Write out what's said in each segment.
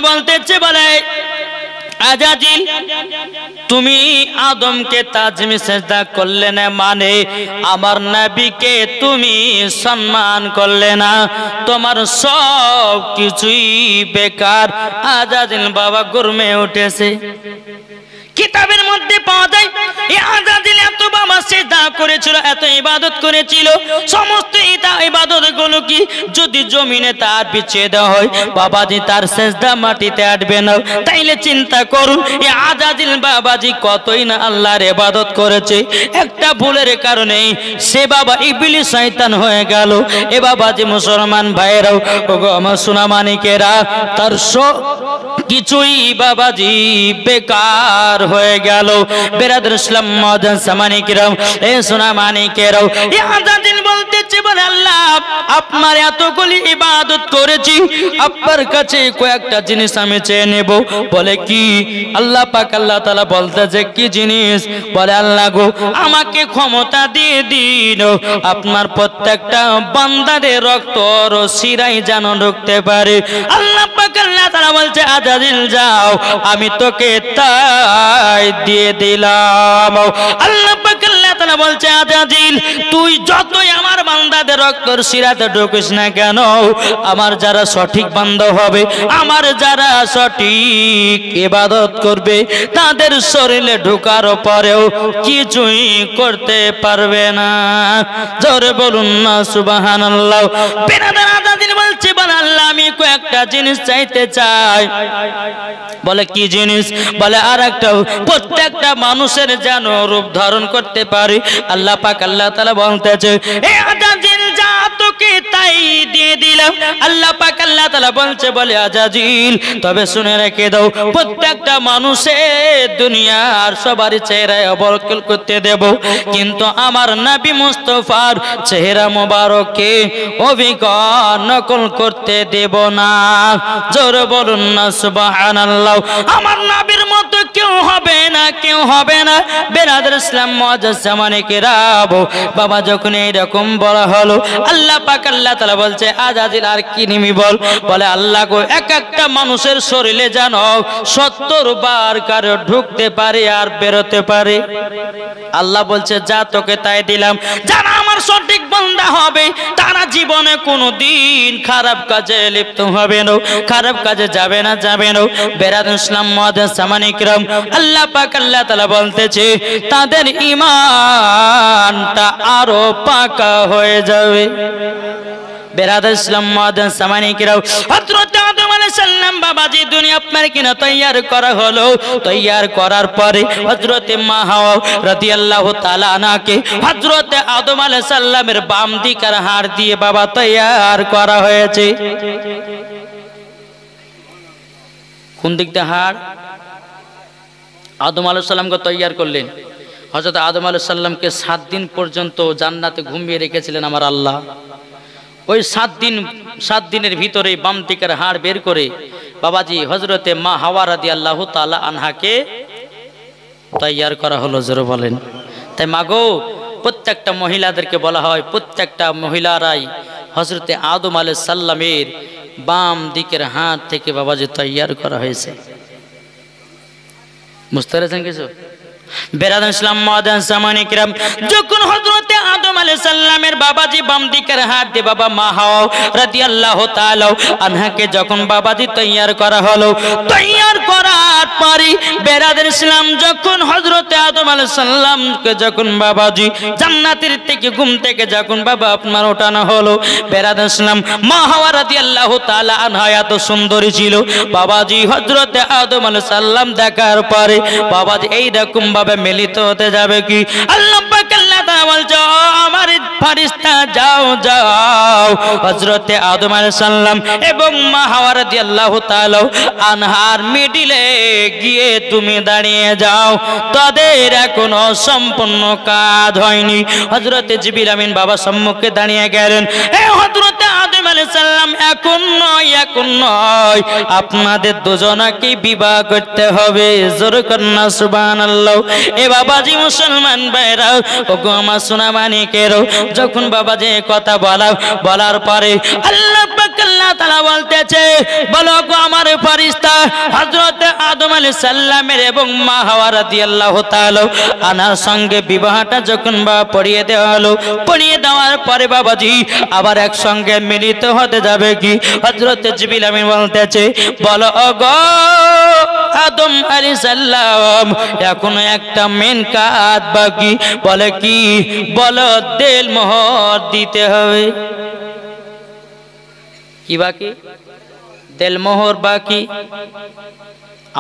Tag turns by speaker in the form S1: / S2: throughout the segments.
S1: বলতেছে বলে আজাজিল তুমি আদমকে তাজমি সেজদা করলে না মানে আমার নবীকে তুমি সম্মান করলে না তোমার সব কিছুই বেকার আজাজিল বাবা গর্মে উঠেছে কিতাবের মধ্যে পাওয়া যায় এই আজাজিল এত বাবা সেজদা করেছিল এত ইবাদত করেছিল সমস্ত ইবাদতগুলো কি যদি জমিনে তার বিছিয়ে দেওয়া হয় বাবাজি তার সেজদা মাটিতে আটবে না তাইলে চিন্তা করুন এই আজাজিল বাবাজি কতই না আল্লাহর ইবাদত করেছে একটা ভুলের কারণে সে বাবা ইবলিস শয়তান হয়ে গেল এ বাবাজি মুসলমান ভাইরাও ওগো আমার সোনা মানিকেরা তার সব কিছুই বাবাজি বেকার হয়ে গেল বেরাদর ইসলাম মাদান সামানিকেরাও এ সোনা মানিকেরাও এই আজাজিল বলতেছে বলে আল্লাহ আপনার এতগুলি ইবাদত করেছি আপনার কাছে কয়েকটা জিনিস আমি চেয়ে নেব বলে কি আল্লাহ পাক আল্লাহ তাআলা বলতেছে কি জিনিস বলে আল্লাহ গো আমাকে ক্ষমতা দিয়ে দিন আপনার প্রত্যেকটা বান্দাদের রক্ত আর শিরায় যেন ঢুকতে পারে আল্লাহ পাক আল্লাহ তাআলা বলছে আজাজিল যাও আমি তোকে তাই দিয়ে দিলাম আল্লাহ পাক আল্লাহ তাআলা বলছে আজাজিল তুই যতই আমার বান্দাদের রক্তর শিরাতে ঢুকিস না কেন আমার যারা সঠিক বান্দা হবে আমার যারা সঠিক ইবাদত করবে তাদের শরীরে ঢোকার পরেও কিছুই করতে পারবে না জোরে বলুন না সুবহানাল্লাহ বেরাদার আজাজিল বলছে বলে আল্লাহ আমি কয়েকটা জিনিস চাইতে চাই বলে কি জিনিস বলে আরেকটা প্রত্যেকটা মানুষের যেন রূপ ধারণ করতে পারে আল্লাহ পাক আল্লাহ তাআলা বলতেছে এ আজাজিল যা তোকে তাই দিয়ে দিলাম আল্লাহ পাক আল্লাহ তাআলা বলছে বলে আজাজিল তবে শুনে রেখে দাও প্রত্যেকটা মানুষের দুনিয়ার সবার চেহারায় অবলোকন করতে দেব কিন্তু আমার নবী মুস্তাফার চেহারা মোবারককে অবিকল নকল করতে দেব না জোরে বলুন না সুবহানাল্লাহ আমার নবীর মতো কেউ হবে না কেউ হবে না বেরাদর ইসলাম মুআজ্জাজ জামানিকেরাম বাবা যখন এরকম বলা হলো আল্লাহ পাক আল্লাহ তাআলা বলছে আজাজিল আর কি নিমি বল বলে আল্লাহ গো এক একটা মানুষের শরীরে যেন 70 বার কারো ঢুকতে পারে আর বেরোতে পারে আল্লাহ বলছে যা তোকে তাই দিলাম যারা আমার সঠিক বান্দা হবে তারা জীবনে কোনোদিন খারাপ কাজে লিপ্ত হবে না খারাপ কাজে যাবে না বেরাদর ইসলাম মুআজ্জাজ জামানিকেরাম আল্লাহ পাক আল্লাহ তাআলা বলতেছে তাদের ঈমানটা আরো পাকা হয়ে যাবে বেরাদর ইসলাম মুআজ্জাজ জামানিকেরাম হযরত আদম আলাইহিস সালাম বাবাজি দুনিয়া আপনার কিনা তৈয়ার করা হলো তৈয়ার করার পরে হযরত মা হাওয়া রাদিয়াল্লাহু তাআলা আনহাকে হযরত আদম আলাইহিস সালামের বাম দিকের হাড় দিয়ে বাবা তৈয়ার করা হয়েছে কোন দিক দিয়ে হাড় আদম আলাইহিস সালামকে তৈয়ার করলেন হযরত আদম আলাইহিস সালামকে 7 দিন পর্যন্ত জান্নাতে ঘুমিয়ে রেখেছিলেন আমার আল্লাহ ওই 7 দিনের ভিতরে বাম দিকের হাড় বের করে বাবাজি হযরতে মা হাওয়া রাদিয়াল্লাহু তাআলা আনহাকে তৈয়ার করা হলো জোরে বলেন তাই মাগো প্রত্যেকটা মহিলাদেরকে বলা হয় প্রত্যেকটা মহিলারাই হযরতে আদম আলাইহিস সালামের বাম দিকের হাত থেকে বাবাজি তৈয়ার করা হয়েছে বুঝতে পেরেছেন কিছু বেরাদর ইসলাম মুআজ্জাজ জামানিকেরাম যখন হযরতে আদম আলাইহিস সালামের বাবাজি বাম দিকের হাত দিয়ে বাবা মা হাওয়া রাদিয়াল্লাহু তাআলা আনহাকে যখন বাবাজি তৈয়ার করা হলো তৈয়ার করার পরে বেরাদর ইসলাম যখন হযরতে আদম আলাইহিস সালামকে যখন বাবাজি জান্নাতের থেকে ঘুম থেকে যখন বাবা আপনার ওঠানো হলো বেরাদর ইসলাম মা হাওয়া রাদিয়াল্লাহু তাআলা আনহা এত সুন্দরী ছিল বাবাজি হযরতে আদম আলাইহিস সালাম দেখার পরে বাবাজি এই রকম ভাবে মিলিত হতে যাবে কি আল্লাহ পাক আল্লাহ তাআলা বলছে আমার ফেরেশতা যাও যাও হযরতে আদম আলাইহিস সালাম এবং মা হাওয়া রাদিয়াল্লাহু তাআলা আনহার মিডিলে গিয়ে তুমি দাঁড়িয়ে যাও তাদের এখনো সম্পূর্ণ কাজ হয়নি হযরতে জিবরিল আমিন বাবা সম্মুখে দাঁড়িয়ে গেলেন এ হযরতে আদম আলাইহিস সালাম এখন নয় আপনাদের দুজনকে বিবাহ করতে হবে জোরে কন্না সুবহানাল্লাহ এ বাবাজি মুসলমান ভাইরা ওগো আমার সোনা মানিকেরও যখন বাবাজি কথা বলার পরে আল্লাহ পাক আল্লাহ আল্লাহ তাআলা বলতেছে বলো গো আমার ফেরেশতা হযরত আদম আলাইহিস সালামের এবং মা হাওয়া রাদিয়াল্লাহু তাআলা আনার সঙ্গে বিবাহটা যখন পড়িয়ে দেওয়া হলো, পড়িয়ে দেওয়ার পরে বাবাজি আবার একসঙ্গে মিলিত হতে যাবে কি হযরত জিবরিল আমিন বলতেছে বলো গো আদম আলাইহিস সালাম এখনো একটা মেন কাজ বাকি। বলে কি? বলো দেল মোহর দিতে হবে। কি বাকি? দেল মোহর বাকি।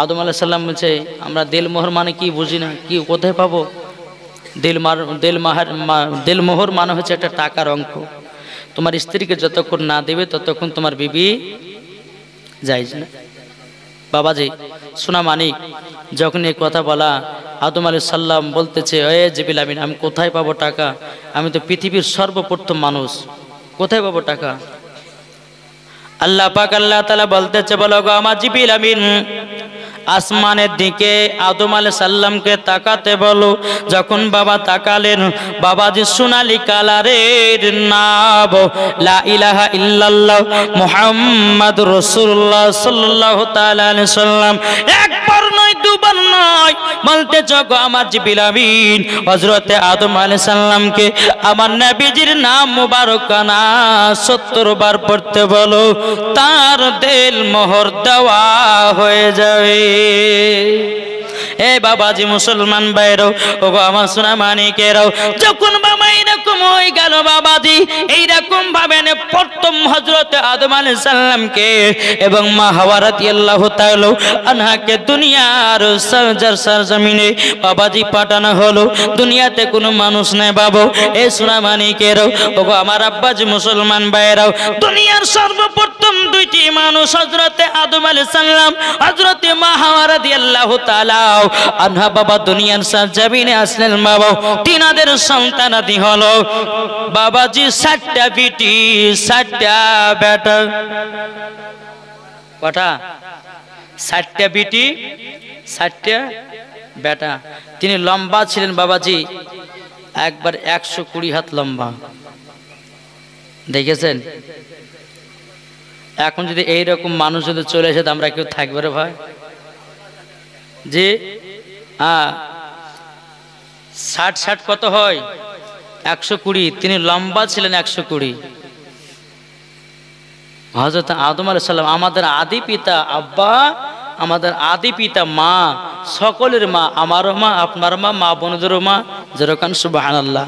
S1: আদম আলাইহিস সালাম বলছে আমরা দেল মোহর মানে কি বুঝি না, কি কোথায় পাবো? দেল মোহর মানে হচ্ছে একটা টাকার অঙ্ক। তোমার স্ত্রীকে যতক্ষণ না দেবে ততক্ষণ তোমার বিবি যাইজ না। বাবাজি শোনা মানিক যখন এই কথা বলা আদম আলাইহিস সালাম বলতেছে এ জিবরিল আমিন আমি কোথায় পাবো টাকা? আমি তো পৃথিবীর সর্বপ্রথম মানুষ, কোথায় পাবো টাকা? আল্লাহ পাক আল্লাহ তাআলা বলতেছে বলো গো আমার জিবরিল আমিন আসমানের দিকে আদম আলাইহিস সালামকে তাকাতে বলো। যখন বাবা তাকালেন বাবাজি সোনালী কালারের নাম লা ইলাহা ইল্লাল্লাহ মুহাম্মাদুর রাসূলুল্লাহ সাল্লাল্লাহু তাআলা আলাইহি সাল্লাম একবার নয় দুবার নয় বলতেছ গো আমার জিবরিল আমিন হযরতে আদম আলাইহিস সালামকে আমার নবীজির নাম মুবারকানা 70 বার পড়তে বলো, তার দেল মোহর দেওয়া হয়ে যাবে। এ বাবাজি মুসলমান ভাইরো ও গো আমার সোনা মানিকেরও যখন বাবা এরকম হয়ে গেল বাবাজি এইরকম ভাবে প্রথম হযরত আদম আলাইহিস সালামকে এবং মা হাওয়া রাদিয়াল্লাহু তাআলা আনহাকে দুনিয়ার সরজমিনে বাবাজি পাঠানো হলো। দুনিয়াতে কোনো মানুষ নেই বাবু। এ সোনা মানিকেরও ও গো আমার আব্বাজি মুসলমান ভাইরো দুনিয়ার সর্বপ্রথম দুইটি মানুষ হযরত আদম আলাইহিস সালাম হযরত মা হাওয়া রাদিয়াল্লাহু তাআলা আনহা বাবা দুনিয়ার সরজমিনে আসলেন বাবা। তিনাদের সন্তানাদি হলো বাবাজি 7টা বিটি 7টা বেটা। কটা? 7টা বিটি 7টা বেটা। তিনি লম্বা ছিলেন বাবাজি একবার 120 হাত লম্বা। দেখেছেন? এখন যদি এইরকম মানুষ যদি চলে আসে আমরা কেউ থাকবে রে ভাই? যে 60 কত হয়? 120। তিনি লম্বা ছিলেন 120। হযরত আদম আলাইহিস সালাম আমাদের আদি পিতা আব্বা, আমাদের আদি পিতা মা, সকলের মা, আমারও মা আপনার মা, মা বোনদেরও মা, যেরকম সুবহানাল্লাহ।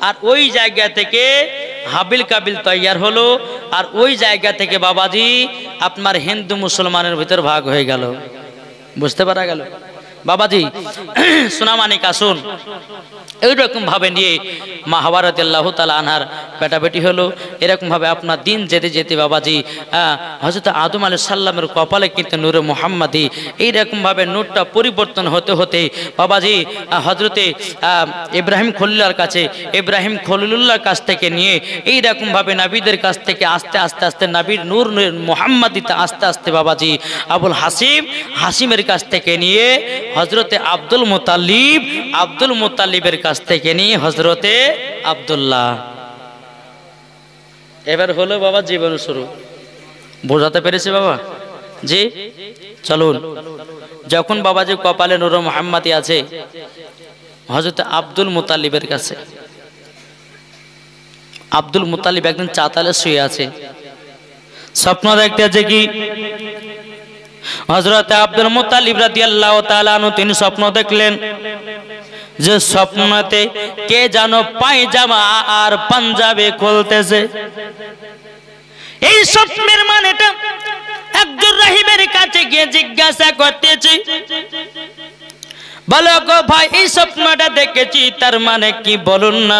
S1: আর ওই জায়গা থেকে হাবিল কাবিল তৈয়ার হলো। আর ওই জায়গা থেকে বাবাজি আপনার হিন্দু মুসলমানের ভিতর ভাগ হয়ে গেল। বুঝতে পারা গেল বাবাজি? সোনামানিক আসুন এইরকম ভাবে নিয়ে মা হাওয়া রাদিয়াল্লাহু তাআলা আনহার বেটাবেটি হলো। এরকম ভাবে আপনার দিন যেতে যেতে বাবাজি হযরত আদম আলাইহিস সালামের কপালে কিন্তু নূরে মুহাম্মাদি এইরকম ভাবে নূরটা পরিবর্তন হতে হতে বাবাজি হযরতে ইব্রাহিম খলিলুল্লাহর কাছে, ইব্রাহিম খলিলুল্লাহর কাছ থেকে নিয়ে এইরকম ভাবে নবীদের কাছ থেকে আস্তে আস্তে আস্তে নবীর নূর মুহাম্মাদিতে আস্তে আস্তে বাবাজি আবুল হাসিমের কাছ থেকে নিয়ে হযরতে আব্দুল মুত্তালিবের কাছ থেকে নিয়ে হযরতে আব্দুল্লাহ। এবার হলো বাবা জীবন শুরু। বোঝাতে পেরেছি বাবা? জি চলুন। যখন বাবাজি কপালে নূর মুহাম্মাদি আছে হযরতে আব্দুল মুত্তালিবের কাছে। আব্দুল মুত্তালিব একদিন চাতালে শুয়ে আছে। স্বপ্ন দেখতে আছে কি হযরত আব্দুল মুত্তালিব রাদিয়াল্লাহু তাআলা আনহু তিনি স্বপ্ন দেখলেন যে স্বপ্নতে কে যেন পায়জামা আর পাঞ্জাবি খুলতেছে। এই স্বপ্নের মানেটা একজন রাহিবের কাছে গিয়ে জিজ্ঞাসা করতেছি বলো গো ভাই এই স্বপ্নটা দেখেছি তার মানে কি বলুন না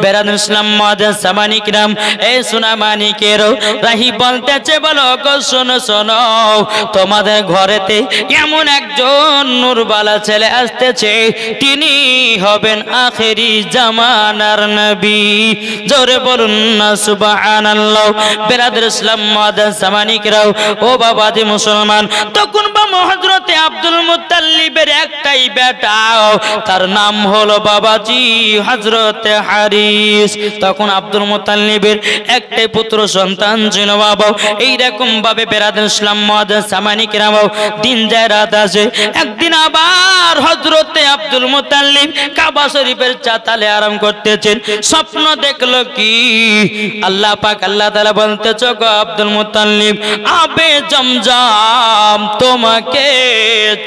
S1: বেরান ইসলাম মুআজ্জাজ সামানি কিরাম এই সোনা মানিকেরও রাহি বলতেছে বলো গো শোনো তোমাদের ঘরেতে এমন একজন নূরবালা ছেলে আসতেছে, তিনি হবেন আখেরি জামানার নবী। জোরে বলুন না সুবহানাল্লাহ। বেরান ইসলাম মুআজ্জাজ সামানি কিরাম ও বাবাজি মুসলমান, তখন বা হযরতে আব্দুল মুত্তালিবের একটাই বেটা, তার নাম হলো হলো বাবাজি হযরতে হারিস। তখন আব্দুল মুত্তালিবের একটাই পুত্র সন্তান ছিল বাবা। এইরকম ভাবে বেরাদার ইসলাম মুআজ্জাজ সামানি কিরাম দিন যায় রাত আসে। একদিন আবার হযরতে আব্দুল মুত্তালিব কাবা শরীফের চাতালে আরাম করতেছেন। স্বপ্ন দেখলো কি আল্লাহ পাক আল্লাহ তাআলা বলতেছে গো আব্দুল মুত্তালিব আবে জমজম তোমাকে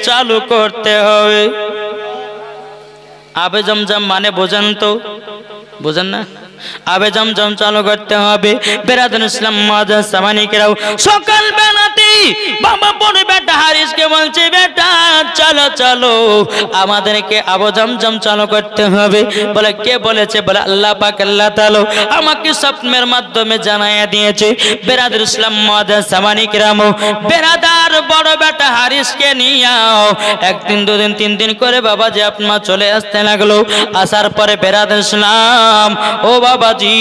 S1: চালু করতে হবে। আবে জমজম মানে বোঝেন তো? বোঝেন না? আবে জমজম চালু করতে হবে। বেরাদার ইসলাম মুআজ্জাজ সামানি কিরাম সকাল বেলাতেই বাবা বড় বেটা হারিসকে বলছে বেটা চলো চলো আমাদেরকে আবে জমজম চালু করতে হবে। বলে কে বলেছে? বলে আল্লাহ পাক আল্লাহ তাআলা আমাকে স্বপ্নের মাধ্যমে জানায়া দিয়েছে। বেরাদার ইসলাম মুআজ্জাজ সামানি কিরাম বেরাদার বড় বেটা হারিসকে নিয়ে একদিন দুদিন তিন দিন করে বাবা যে আপনার চলে আসতে লাগলো। আসার পরে বেরাদার ইসলাম ও বাবাজি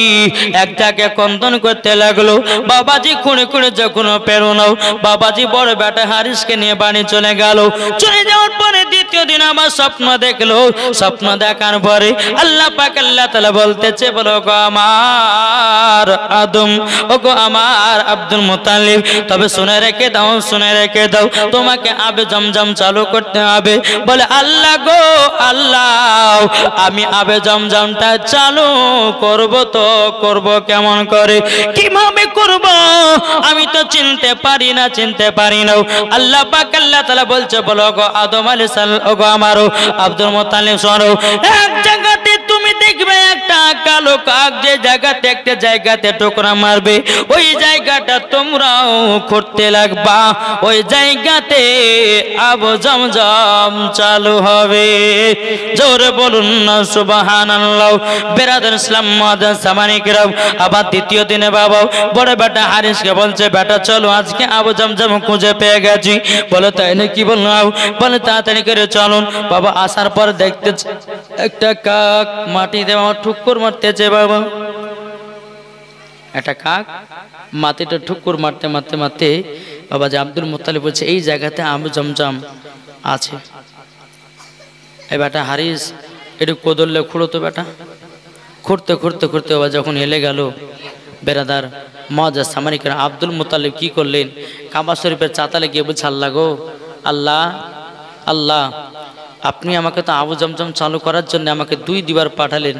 S1: একটাকে কন্দন করতে লাগলো। বাবাজি খুঁড়ে খুঁড়ে যখন পেরোনো বাবাজি বড় বেটা হারিসকে নিয়ে বাড়ি চলে গেল। চলে যাওয়ার পরে দ্বিতীয় দিন আমার স্বপ্ন দেখলো। স্বপ্ন দেখার পরে আল্লাহ পাক আল্লাহ তাআলা বলতেছে বলো গো আমার আদম ও গো আমার আব্দুল মুত্তালিব তবে শুনে রেখে দাও শুনে রেখে দাও তোমাকে আবে জমজম চালু করতে হবে। বলে আল্লাহ গো আল্লাহ আমি আবে জমজমটা চালু করব তো করব কেমন করে কিভাবে করব আমি তো চিনতে পারি না চিনতে পারি না। আল্লাহ পাক আল্লাহ তাআলা বলছে বলো গো আদম আলাইহিস সালাম ও গো আমারও আব্দুল মুত্তালিব শোনো এক জায়গাতে তুমি দেখবে একটা কালো কাক যে জায়গাতে একটা জায়গাতে টুকরা মারবে ওই জায়গাটা তোমরাও করতে লাগবা। ওই জায়গাতে আবে জমজম চালু হবে। জোরে বলুন না সুবহানাল্লাহ। বেরাদার ইসলাম মুআজ্জাজ সামানি কিরাম আবার দ্বিতীয় দিনে বাবা বড় বেটা হারিসকে বলছে বেটা চলো আজকে আবে জমজম খুঁজে পেয়ে গেছি। বলে তাই নাকি? বললাম বলে তাড়াতাড়ি করে চলুন। বাবা আসার পর দেখতে একটা কাক মাটিতে ঠুক্কর মারতেছে। বাবা একটা কাক মাটিতে ঠুক্কর মারতে মারতে মারতে বাবা যে আব্দুল মুত্তালিব বলছে এই জায়গাতে আবে জমজম আছে। এই বেটা হারিস একটু কোদললে খুঁড়ো তো বেটা। খুঁড়তে খুঁড়তে খুঁড়তে বাবা যখন হেলে গেল বেরাদার মুআজ্জাজ সামানি কিরাম আব্দুল মুত্তালিব কি করলেন কাবা শরীফের চাতালে গিয়ে বলছে আল্লাহ গো আল্লাহ আল্লাহ আপনি আমাকে তো আবে জমজম চালু করার জন্য আমাকে 2 দিবার পাঠালেন।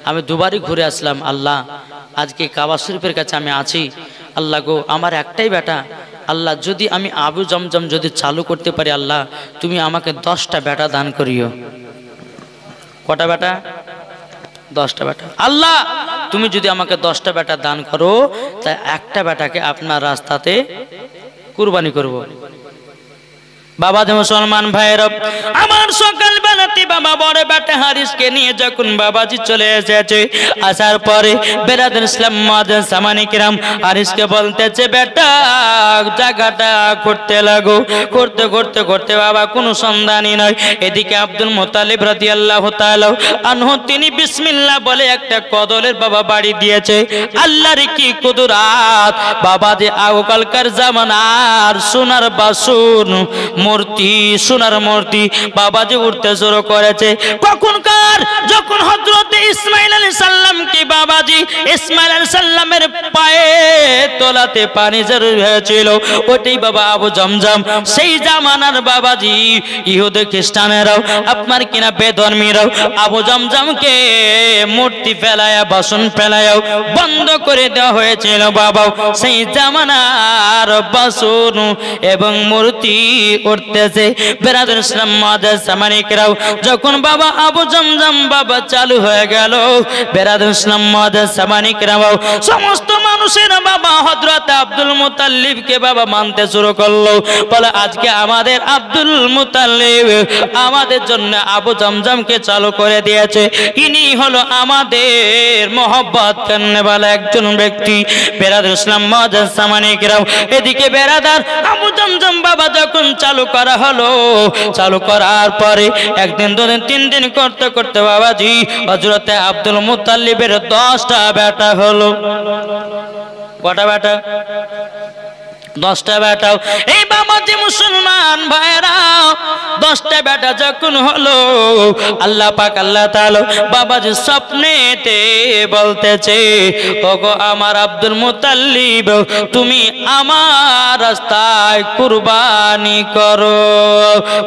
S1: আমি দুবারই ঘুরে আসলাম। আল্লাহ আজকে কাবা শরীফের কাছে আমি আছি। আল্লাহ গো আমার একটাই বেটা আল্লাহ যদি আমি আবে জমজম যদি চালু করতে পারি আল্লাহ তুমি আমাকে 10টা বেটা দান করিও। কটা বেটা? 10টা বেটা। আল্লাহ তুমি যদি আমাকে 10টা বেটা দান করো তাই একটা বেটাকে আপনার রাস্তাতে কুরবানি করব। বাবা যে মুসলমান ভাইয়েরা আমার সকাল বেলাতে বাবা বড় বেটা হারিসকে নিয়ে যখন বাবাজি চলে এসেছে আসার পরে বেরাদার ইসলাম মুআজ্জাজ সামানি কিরাম হারিসকে বলতেছে বেটা জায়গাটা করতে লাগো। করতে করতে করতে বাবা কোনো সন্ধানই নয়। এদিকে আব্দুল মুত্তালিব রাদিয়াল্লাহু তাআলা আনহু তিনি বিসমিল্লাহ বলে একটা কদলের বাবা বাড়ি দিয়েছে। আল্লাহর কি কুদরাত বাবা যে আগকালকার জামানার সোনার বাসন মূর্তি সোনার মূর্তি বাবা যে উঠতে শুরু করেছে। কখনকার যখন হযরত ইসমাঈল আলাইহিস সালামকে বাবাজি ইসমাঈল আলাইহিস সালামের পায়ে তোলাতে পানি জরুরি হয়েছিল ওটাই বাবা আবে জমজম। সেই জামানার বাবাজি ইহুদি খ্রিস্টানেরাও আপনার কিনা বেধর্মীরাও আবে জমজমকে মূর্তি ফেলায়া বাসন ফেলায়া বন্ধ করে দেওয়া হয়েছিল বাবা। সেই জামানার বাসন এবং মূর্তি উঠতেছে। বেরাদার ইসলাম মুআজ্জাজ সামানি কিরাম যখন বাবা আবে জমজম বাবা চালু হয়ে গেল বেরাদার ইসলাম মুআজ্জাজ সামানি কিরাম সমস্ত মানুষের বাবা হযরত আব্দুল মুত্তালিবকে বাবা মানতে শুরু করলো। বলে আজকে আমাদের আব্দুল মুত্তালিব আমাদের জন্য আবে জমজমকে চালু করে দিয়েছে। ইনি হলো আমাদের মহব্বত করনেওয়ালা একজন ব্যক্তি। বেরাদার ইসলাম মুআজ্জাজ সামানি কিরাম এদিকে বেরাদার আবে জমজম বাবা যখন চালু করা হলো চালু করার পরে একদিন দুদিন তিন দিন করতে করতে বাবাজি হযরতে আব্দুল মুত্তালিবের 10টা বেটা হলো। কটা বেটা? 10টা বেটা। এই বাবাজি মুসলমান ভাইরা 10টা বেটা যখন হলো আল্লাহ পাক আল্লাহ তাআলা বাবাজি স্বপ্নেতে বলতেছে ওগো আমার আব্দুল মুতাল্লিব তুমি আমার রাস্তায় কুরবানি করো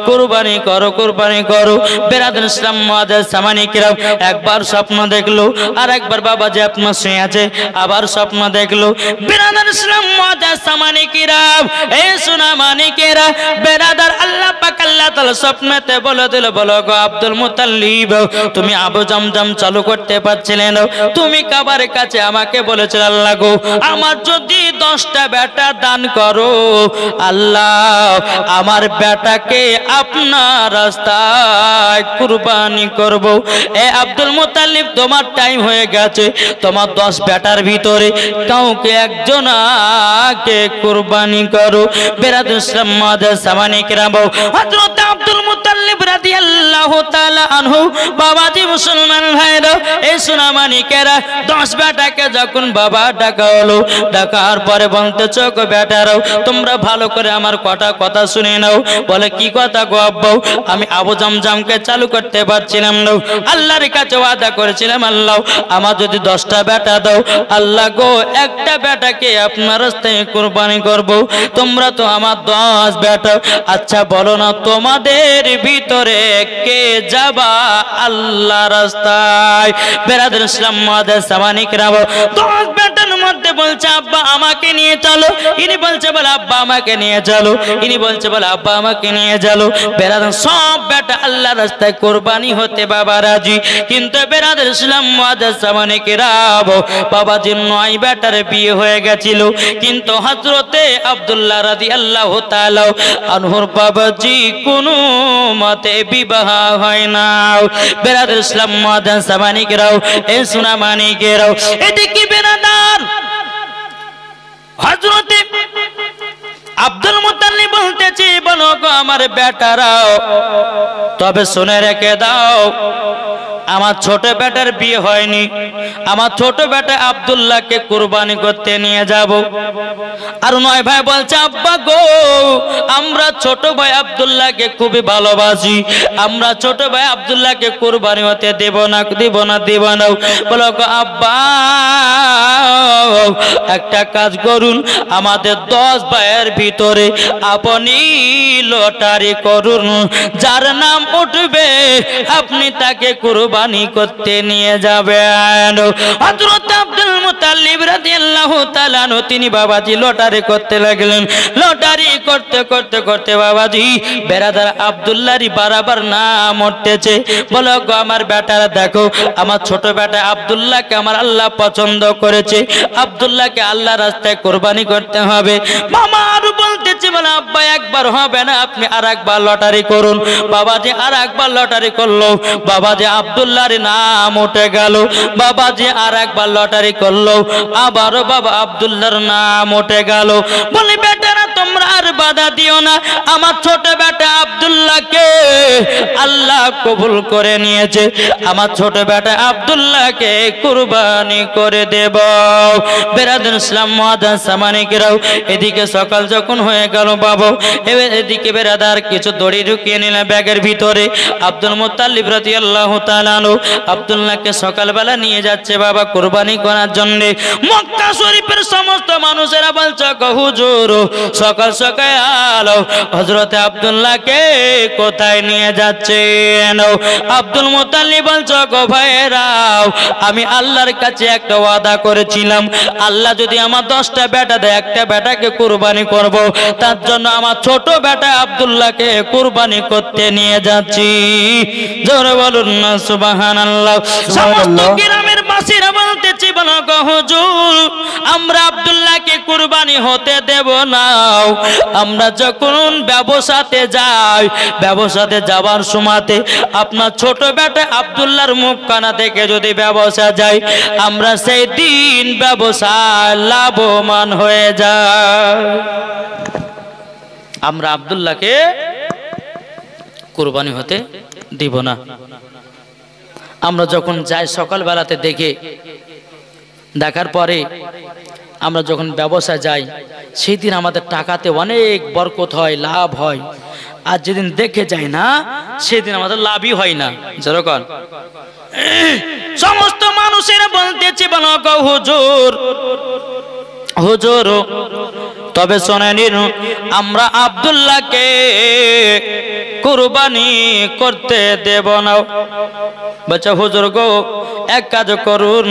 S1: কুরবানি করো কুরবানি করো বেরাদার ইসলাম মুআজ্জাজ সামানি কিরাম একবার স্বপ্ন দেখলো আর একবার বাবাজি আপনার শুয়ে আছে আবার স্বপ্ন দেখলো বেরাদার ইসলাম মুআজ্জাজ সামানি কিরাম এই সোনা মানিকেরা বেরাদার আল্লাহ পাক আল্লাহ তাআলা স্বপ্নেতে বলে দিল বলো গো আব্দুল মুতাল্লিব তুমি আবু জামজাম চালু করতে পারছিলে না তুমি কাবার কাছে আমাকে বলেছিলে আল্লাহ গো আমার যদি 10টা বেটা দান করো আল্লাহ আমার বেটাকে আপনার রাস্তায় কুরবানি করব এ আব্দুল মুতাল্লিব তোমার টাইম হয়ে গেছে তোমার 10 বেটার ভিতরে কাউকে একজনকে কুরবানি করো বেরাদুল ইসলাম মুআজ্জাজ সামানি কিরাম হযরত আব্দুল মুতাল্লিব রাদিয়াল্লাহু তাআলা আনহু বাবাজি মুসলমান ভাইরা এই সোনা মানিকেরা 10 বেটাকে যখন বাবা ডাকা হলো ডাকার পরে বলতেছো গো বেটারাও তোমরা ভালো করে আমার কথা শুনে নাও বলে কি কথা গো আব্বা আমি আবু জামজামকে চালু করতে পারছিলাম না আল্লাহর কাছে ওয়াদা করেছিলাম আল্লাহ আমার যদি 10টা বেটা দাও আল্লাহ গো একটা বেটাকে আপনার রাস্তায় কুরবানি করব তোমরা তো আমার 10 বেটা আচ্ছা বলো না তোমাদের ভিতরে কে যাবা আল্লাহ রাস্তায় বেরাদার ইসলাম মুআজ্জাজ সামানি কিরাম 10 বেটার মধ্যে বলছে আব্বা আমাকে নিয়ে চলো ইনি বলছে বলে আব্বা আমাকে নিয়ে চলো ইনি বলছে বলে আব্বা আমাকে নিয়ে চলো বেরাদার সব বেটা আল্লাহ রাস্তায় কুরবানি হতে বাবা রাজি কিন্তু বেরাদার ইসলাম মুআজ্জাজ সামানি কিরাম বাবাজির 9 বেটার বিয়ে হয়ে গেছিল কিন্তু হযরতে আব্দুল্লাহ রাদিয়াল্লাহু তাআলা আনহুর বাবাজি কোনো মতে বিবাহ হয় না বেরাদার ইসলাম মুআজ্জাজ সামানি কিরাম এই সোনা মানিকেরাও এদিকে বেরাদার হযরতে আব্দুল মুতাল্লিব বলতেছি বলো গো আমার বেটারাও তবে শুনে রেখে দাও আমার ছোট বেটার বিয়ে হয়নি আমার ছোট বেটা আব্দুল্লাহকে কুরবানি করতে নিয়ে যাব আর 9 ভাই বলছে আব্বা গো আমরা ছোট ভাই আব্দুল্লাহকে খুবই ভালোবাসি আমরা ছোট ভাই আব্দুল্লাহকে কুরবানি হতে দেব না বলো গো আব্বা একটা কাজ করুন আমাদের 10 ভাইয়ের ভিতরে আপনি লটারি করুন যার নাম উঠবে আপনি তাকে কুরবানি করতে নিয়ে যাবেন হযরত আব্দুল মুতাল্লিব রাদিয়াল্লাহু তাআলা তিনি বাবাজি লটারি করতে লাগলেন লটারি করতে করতে করতে বাবাজি বেরাদার আব্দুল্লাহরই বারবার নাম উঠতেছে বলো গো আমার বেটারা দেখো আমার ছোট বেটা আব্দুল্লাহকে আমার আল্লাহ পছন্দ করেছে আব্দুল্লাহকে আল্লাহ রাস্তায় কুরবানি করতে হবে মামা আর বলতেছে বলে আব্বা একবার হবে না আপনি আরেকবার লটারি করুন বাবাজি আরেকবার লটারি করলো বাবাজি আব্দুল্লাহর নাম উঠে গেল বাবাজি আরেকবার লটারি করলো আবারও বাবা আব্দুল্লাহর নাম উঠে গেল বলে বেটারা তোমরা আর বাধা দিও না আমার ছোট বেটা আব্দুল্লাহকে আল্লাহ কবুল করে নিয়েছে আমার ছোট বেটা আব্দুল্লাহকে কুরবানি করে দেব বেরাদার ইসলাম মুআজ্জাজ সামানি কিরাম এদিকে সকাল যখন হয়ে গেল বাবা এদিকে বেরাদার কিছু দড়ি ঢুকিয়ে নিলেন ব্যাগের ভিতরে আব্দুল মুতাল্লিব রাদিয়াল্লাহু তাআলা আব্দুল্লাহকে সকালবেলা নিয়ে যাচ্ছে বাবা কুরবানি করার জন্য মক্কা শরীফের সমস্ত মানুষেরা বলছে হুজুর সকাল সকাল হযরতে আব্দুল্লাহকে কোথায় নিয়ে যাচ্ছেন আব্দুল মুতাল্লিব বলছে গো ভাইরাও আমি আল্লাহর কাছে একটা ওয়াদা করেছিলাম আল্লাহ যদি আমার 10টা বেটা দেয় একটা বেটাকে কুরবানি করব তার জন্য আমার ছোট বেটা আব্দুল্লাহকে কুরবানি করতে নিয়ে যাচ্ছি জোরে বলুন না সুবহানাল্লাহ সমস্ত গ্রামের বাসীরা বলতেছি বলো গো হুজুর আমরা আব্দুল্লাহকে কুরবানি হতে দেব না আমরা যখন ব্যবসাতে যাই ব্যবসাতে যাবার সময়তে আপনার ছোট বেটা আব্দুল্লাহর মুখখানা থেকে যদি ব্যবসা যায় আমরা সেই দিন ব্যবসায় লাভবান হয়ে যাই আমরা আব্দুল্লাহকে কুরবানি হতে দিব না আমরা যখন যাই সকালবেলাতে দেখার পরে আমরা যখন ব্যবসা যাই সেই দিন আমাদের টাকাতে অনেক বরকত হয়, লাভ হয়। আর যেদিন দেখে যায় না সেদিন আমাদের লাভই হয় না। যেরকম সমস্ত মানুষেরা বলতেছে বলো গো হুজুর, হুজুর তবে শোনেন, আমরা আব্দুল্লাহকে কুরবানি করতে দেব না। বলছে হুজুর গো এক কাজ করুন,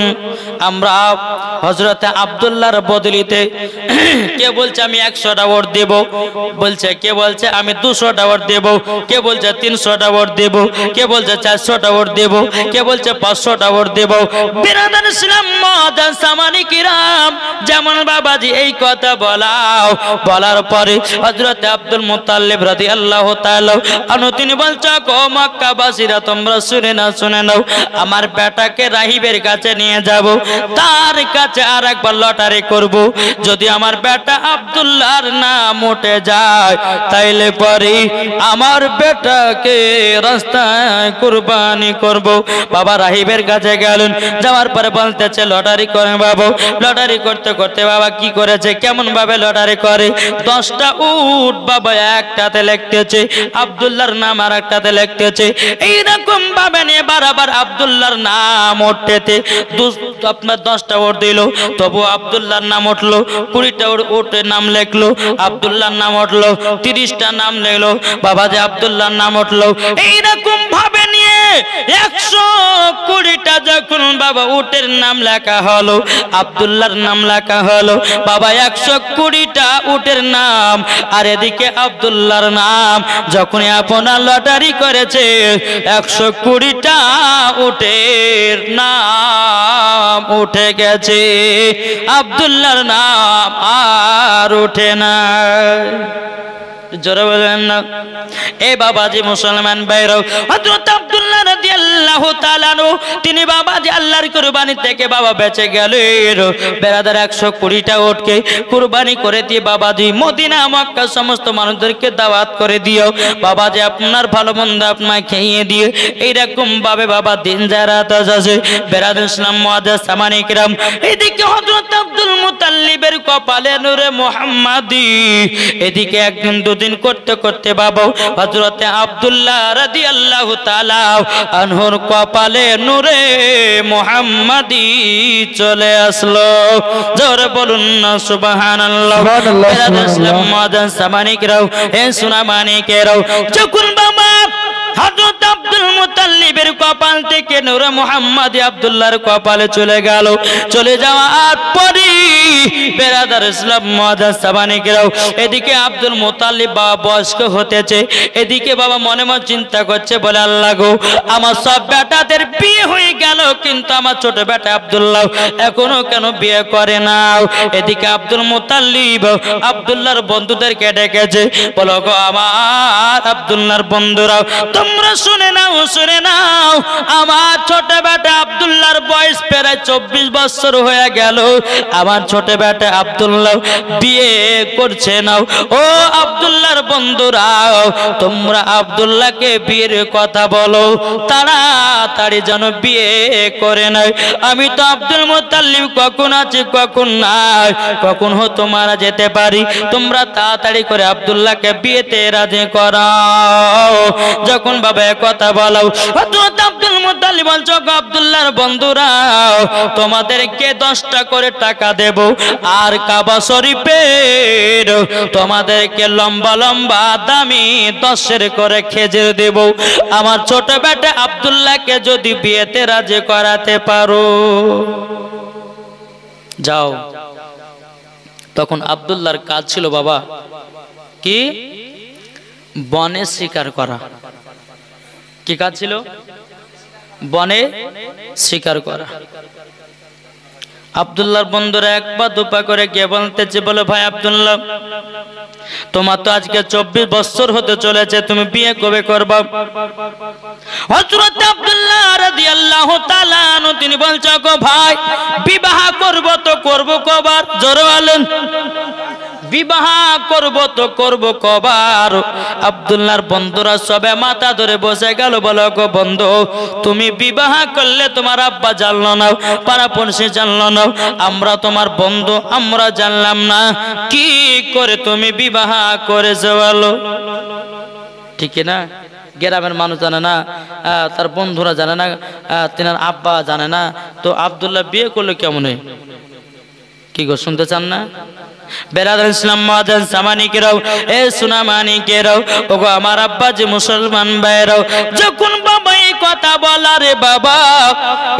S1: আমরা হযরতে আব্দুল্লাহর বদলিতে কে বলছে আমি 100টা ভোট দেব, বলছে কে বলছে আমি 200টা ভোট দেব, কে বলছে 300টা ভোট দেব, কে বলছে 400টা ভোট দেব, কে বলছে 500টা ভোট দেব। বিরাদার ইসলাম মুআজ্জাজ সামানী কিরাম, যেমন বাবাজি এই কথা বলার পরে হযরতে আব্দুল মুত্তালিব রাদিয়াল্লাহু তাআলা আনহু তিনি বলছে গো মক্কাবাসীরা তোমরা শুনে নাও, আমার বেটাকে রাহিবের কাছে নিয়ে যাব, তার কাছে আরেকবার লটারি করব, যদি আমার বেটা আব্দুল্লাহর নাম উঠে যায় তাইলে পরে আমার বেটাকে রাস্তায় কুরবানি করব। বাবা রাহিবের কাছে গেলেন, যাওয়ার পরে বলতেছে লটারি করে বাবা। লটারি করতে করতে বাবা কি করেছে, কেমন ভাবে লটারি করে, 10টা উট বাবা একটাতে লিখতেছে, আব্দুল্লাহর নাম আর একটাতে লিখতেছে, এইরকম ভাবে নিয়ে বারবার আব্দুল্লাহর নাম উঠতেতে আপনার 10টা উট দিল, তবু আব্দুল্লাহর নাম উঠলো, 20টা উটের নাম লিখলো, আব্দুল্লাহর নাম উঠলো, 30টা নাম লিখলো, বাবা যে আব্দুল্লাহর নাম উঠলো। এইরকম ভাবে নিয়ে 120টা যখন বাবা উটের নাম লেখা হলো, আব্দুল্লাহর নাম লেখা হলো, বাবা 120টা উটের নাম আর এদিকে আব্দুল্লাহর নাম। যখন আপনার লটারি করেছে 120টা উটের নাম উঠে গেছে, আব্দুল্লাহর নাম আর উঠে না। জোরে বলেন না এ বাবাজি মুসলমান ভাইরাও, হযরত আব্দুল্লাহ রাদিয়াল্লাহু তাআলা তিনি বাবাজি আল্লাহর কুরবানি থেকে বাবা বেঁচে গেলেন। বেরাদার 120টা উটকে কুরবানি করে দিয়ে বাবাজি মদিনা মক্কা সমস্ত মানুষদেরকে দাওয়াত করে দিও, বাবাজি আপনার ভালো মন্দ আপনাকে খেয়ে দিয়ে এইরকম ভাবে বাবা দিন যারাত আছে। বেরাদার ইসলাম মুআজ্জাজ সামানী কিরাম, এদিকে হযরত আব্দুল মুত্তালিবের কপালে নূরে মুহাম্মাদি, এদিকে একদিন দিন করতে করতে বাবা হযরতে আব্দুল্লাহ রাদিয়াল্লাহু তাআলা আনহুর কপালে নূরে মুহাম্মাদি চলে আসলো। জোরে বলুন না সুবহানাল্লাহ। ইসলাম মুআজ্জাজ সামানী কিরাম, এ সোনা মানিকেরাও, যখন বাবা হযরত আব্দুল মুত্তালিবের কপাল থেকে নূরে মুহাম্মাদি আব্দুল্লাহর কপালে চলে গেল, চলে যাওয়ার পরে বেরাদার ইসলাম মুআজ্জাজ সামানী কিরাম, এদিকে আব্দুল মুত্তালিব বাবা বয়স্ক হতেছে, এদিকে বাবা মনে মনে চিন্তা করছে, বলে আল্লাহ গো আমার সব বেটাদের বিয়ে হয়ে গেল, কিন্তু আমার ছোট বেটা আব্দুল্লাহ এখনো কেন বিয়ে করে না। এদিকে আব্দুল মুত্তালিব আব্দুল্লাহর বন্ধুদেরকে ডেকেছে, বলো গো আমার আব্দুল্লাহর বন্ধুরা তোমরা শুনে নাও, আমার ছোট বেটা আব্দুল্লাহর বয়স প্রায় 24 বছর হয়ে গেল, আমার ছোট বেটা আব্দুল্লাহ বিয়ে করছে না। ও আব্দুল্লাহর বন্ধুরা তোমরা আব্দুল্লাহকে বিয়ের কথা বলো, তাড়াতাড়ি যেন বিয়ে করে নেয়। আমি তো আব্দুল মুত্তালিব কখন আছি কখন নাই, কখন হয়তো মারা যেতে পারি, তোমরা তাড়াতাড়ি করে আব্দুল্লাহকে বিয়েতে রাজি করাও। যখন বাবা কথা বলো হযরত আব্দুল মুত্তালিব বলছো আব্দুল্লাহর বন্ধুরা তোমাদেরকে 10টা করে টাকা দেব, আর কাবা শরীফের তোমাদেরকে লম্বা লম্বা দামি 10 করে খেজুর দেব, আমার ছোট বেটা আব্দুল্লাহকে যদি বিয়েতে রাজি করাতে পারো যাও। তখন আব্দুল্লাহর কাজ ছিল বাবা কি, বনে শিকার করা। কি কাজ ছিল? বনে শিকার করা। আব্দুল্লাহর বন্ধুরা এক পা দুপা করে গিয়ে বলতেছে, বলে ভাই আব্দুল্লাহ তোমার তো আজকে 24 বছর হতে চলেছে, তুমি বিয়ে কবে করবা? হযরত আব্দুল্লাহ রাদিয়াল্লাহু তাআলা আনহু তিনি বলছে, গো ভাই বিবাহ করব তো করব কবার? জোরে বলেন। বিবাহ করব তো করব কবার। আব্দুল্লাহর বন্ধুরা সবে মাথা ধরে বসে গেল, বলো গো বন্ধু, তুমি বিবাহ করলে তোমার আব্বা জানলো না, পাড়াপড়শি জানলো না, আমরা তোমার বন্ধু আমরা জানলাম না, কি করে তুমি বিবাহ করেছো বলো? ঠিক না? গ্রামের মানুষ জানে না, তার বন্ধুরা জানে না, তিনার আব্বা জানে না, তো আব্দুল্লাহ বিয়ে করলো কেমন? কি গো শুনতে চান না? বেরাদার ইসলাম মাদান সামানিকেরাও, এ সুনামানিকেরাও, ওগো আমার আব্বা যে মুসলমান ভাইরাও, যখন বাবা এই কথা বলা রে বাবা,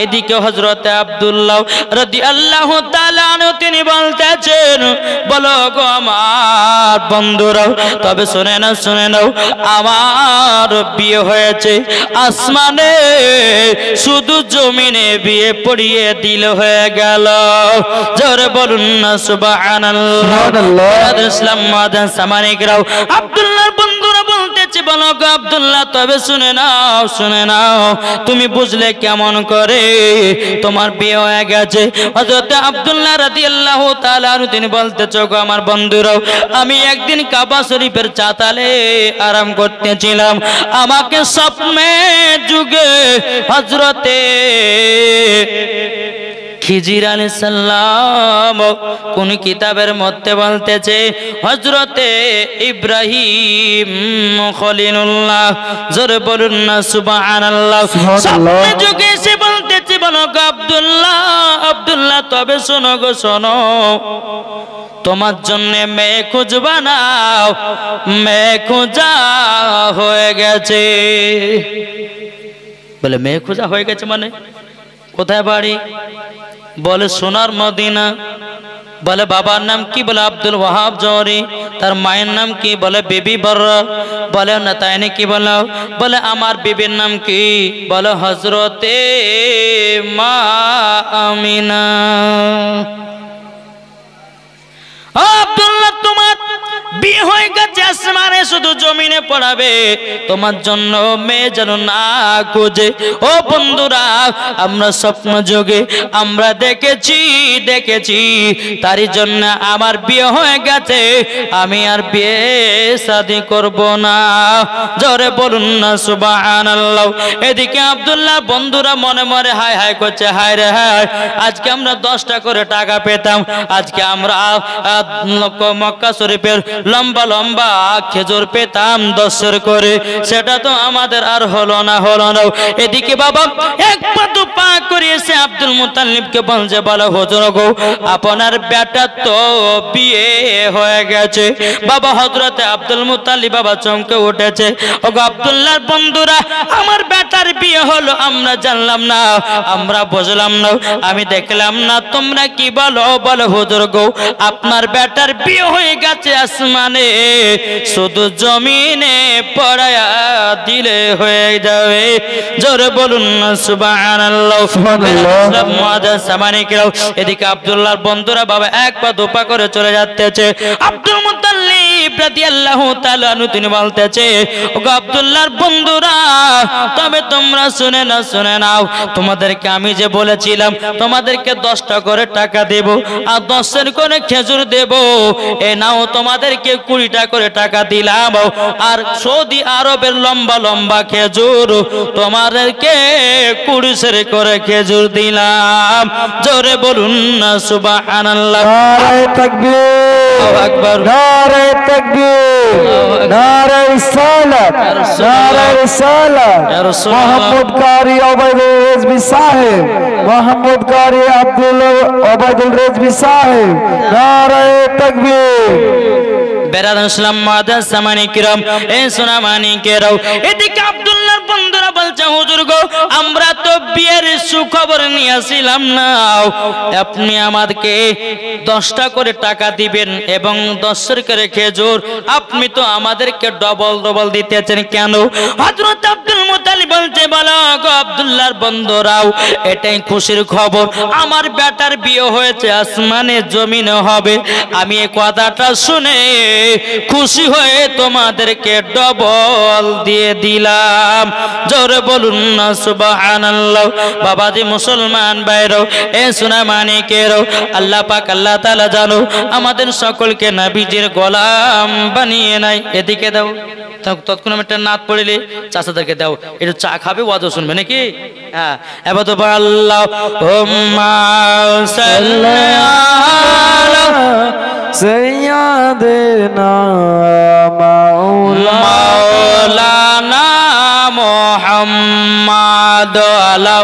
S1: এদিকে হযরতে আব্দুল্লাহ রাদিয়াল্লাহু তাআলা আনহু তিনি বলতেছেন, বলো গো আমার বন্ধুরাও, তবে শুনে নাও, আমার বিয়ে হয়েছে আসমানে, শুধু জমিনে বিয়ে পড়িয়ে দিল হয়ে গেল। জোরে বলুন না সুবহানাল্লাহ। আব্দুল্লাহর বন্ধুরা বলতেছে, বলো গো আব্দুল্লাহ, তবে শুনে নাও, তুমি বুঝলে কেমন করে তোমার বিয়ে হয়ে গেছে? হযরত আব্দুল্লাহ রাদিয়াল্লাহু তাআলা তিনি বলতেছে, গো আমার বন্ধুরাও, আমি একদিন কাবা শরীফের চাতালে আরাম করতেছিলাম, আমাকে স্বপ্নে যুগে হযরতে খিজির আলাইহিস সালাম কোন কিতাবের মধ্যে বলতেছে, হযরতে ইব্রাহিম খলিলুল্লাহ, জোরে বলুন না সুবহানাল্লাহ, স্বপ্নে যুগে এসে বলতেছে, বলো গো আব্দুল্লাহ, তবে শোনো গো শোনো, তোমার জন্য মেয়ে খুঁজবা নাও, মেয়ে খোঁজা হয়ে গেছে। বলে মেয়ে খোঁজা হয়ে গেছে মানে? কোথায় বাড়ি? বলে সোনার মদিনা। বলে বাবার নাম কি? বলে আব্দুল ওয়াহাব জহরি। তার মায়ের নাম কি? বলে বিবি বর্রা। বলে না তাই নাকি? বলে আমার বিবির নাম কি? বলে হযরতে মা আমিনা। আব্দুল্লাহ, তোমার বিয়ে হয়ে গেছে আসমানে, শুধু জমিনে পড়াবে, তোমার জন্য মেয়ে যেন না খুঁজে। ও বন্ধুরা, আমরা স্বপ্ন যোগে আমরা দেখেছি তারই জন্য আমার বিয়ে হয়ে গেছে, আমি আর বিয়ে শাদী করব না। জোরে বলুন না সুবহানাল্লাহ। এদিকে আব্দুল্লাহ বন্ধুরা মনে মনে হায় হায় করছে, হায় রে হায়, আজকে আমরা 10টা করে টাকা পেতাম, আজকে আমরা মক্কা শরীফের লম্বা লম্বা খেজুর পেতাম 10 করে, সেটা তো আমাদের আর হলো না। এদিকে বাবা এক পা দু পা করিয়েছে, আব্দুল মুতাল্লিবকে বলছে, বলো হুজুর গো, আপনার বেটা তো বিয়ে হয়ে গেছে। বাবা হযরতে আব্দুল মুতাল্লিব বাবা চমকে উঠেছে, ওগো আব্দুল্লাহর বন্ধুরা, আমার বেটার বিয়ে হলো, আমরা জানলাম না, আমরা বুঝলাম না, আমি দেখলাম না, তোমরা কি বলো? বলো হুজুর গো, আপনার বেটার বিয়ে হয়ে গেছে আসমানে, শুধু জমিনে পড়ায়া দিলে হয়ে যাবে। জোরে বলুন না সুবহানাল্লাহ। এদিকে আব্দুল্লাহর বন্ধুরা বাবা এক পা দু পা করে চলে যাচ্ছে। আব্দুল মুতাল্লিব রাদিয়াল্লাহু তাআলা আনহু তিনি বলতেছে, ওগো আব্দুল্লাহর বন্ধুরা, তবে তোমরা শুনে নাও, তোমাদেরকে আমি যে বলেছিলাম তোমাদেরকে 10টা করে টাকা দেব আর 10 করে খেজুর দেব, এ নাও তোমাদেরকে 20টা করে টাকা দিলাম, আর সৌদি আরবের লম্বা লম্বা খেজুর তোমাদেরকে 20 করে খেজুর দিলাম। জোরে বলুন না সুবহানাল্লাহ।
S2: নারে তাকবীর,
S1: আল্লাহু আকবার,
S2: নারে তাকবীর, নারে রিসালাত, নারে রিসালাত। মোহাম্মদ কারি ওবায়দুল রেজভী সাহেব, মোহাম্মদ কারি আব্দুল ওবায়দুল রেজভী সাহেব, নারে তাকবীর।
S1: বেরাদার ইসলাম মাদার সামানি কিরাম, এ সোনামানি কেরাও, এদিকে আব্দুল্লাহর বন্ধুরা বলছে, হুজুর গো, আমরা তো বিয়ের সুখবর নিয়ে আসিলাম না, আপনি আমাদেরকে 10টা করে টাকা দিবেন এবং 10 করে খেজুর, আপনি তো আমাদেরকে ডবল দিতেছেন কেন? হযরত আব্দুল মুতালিব বলছে, বলো গো আব্দুল্লাহর বন্ধুরাও, এটাই খুশির খবর, আমার বেটার বিয়ে হয়েছে, আসমানে জমিনে হবে। আমি এই কথাটা শুনে খুশি হয়ে তোমাদেরকে ডবল দিয়ে দিলাম। জোরে বলুন না সুবহানাল্লাহ। বাবাজি মুসলমান ভাইরাও, এ সোনা মানিকেরাও, আল্লাহ পাক আল্লাহ তাআলা জানো আমাদের সকলকে নবীজির গোলাম বানিয়ে নাই। এদিকে দাও, তৎক্ষণ একটা নাত পড়িলে চাচাদেরকে দাও, একটু চা খাবে, ওয়াজও শুনবে নাকি? হ্যাঁ, এবার তো আল্লাহুম্মা সাল্লি আলা
S2: সাইয়্যিদিনা
S1: মাওলানা মুহাম্মাদ আলা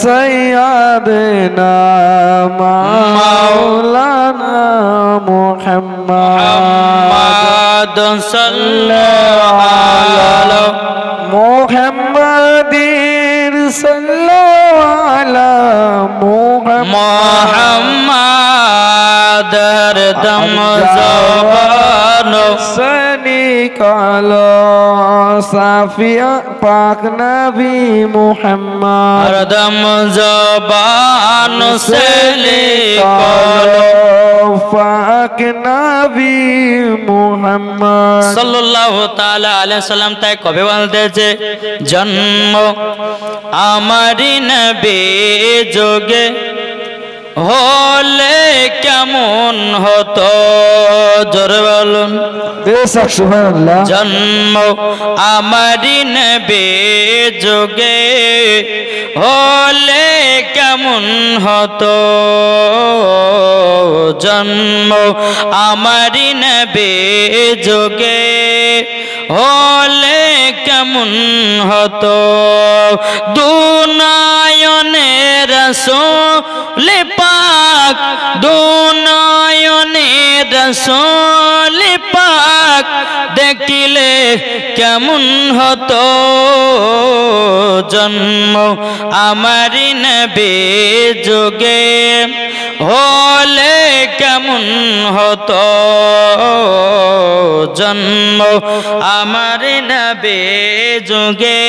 S2: সাইয়্যিদিনা মাওলানা মুহাম্মাদ
S1: সাল্লাল্লাহু আলা
S2: মুহাম্মাদিন সাল্লাল্লাহু আলা
S1: মুহাম্মাদ দম জবান
S2: সনি কালো সাফিয়া পাক নবী মুহাম্মদ
S1: দম জবান সে লিখলো
S2: পাক নবী মুহাম্মদ
S1: সাল্লাল্লাহু তাআলা আলাইহি সাল্লাম। তাই কবে বলতেছে জন্ম আমারি নবী যোগে হলে কেমন হতো, জোরে বলুন।
S2: বেশক সুবহানাল্লাহ।
S1: জন্ম আমারি নবী যোগে হলে কেমন হতো, জন্ম আমারি নবী যোগে হলে কেমন হতো, দুনয়নে রাসূল পাক, দুনয়নে রাসূল পাক দেখিলে কেমন হতো, জন্ম আমারি নবী যোগে হলে কেমন হতো, জন্ম আমারি নবী যোগে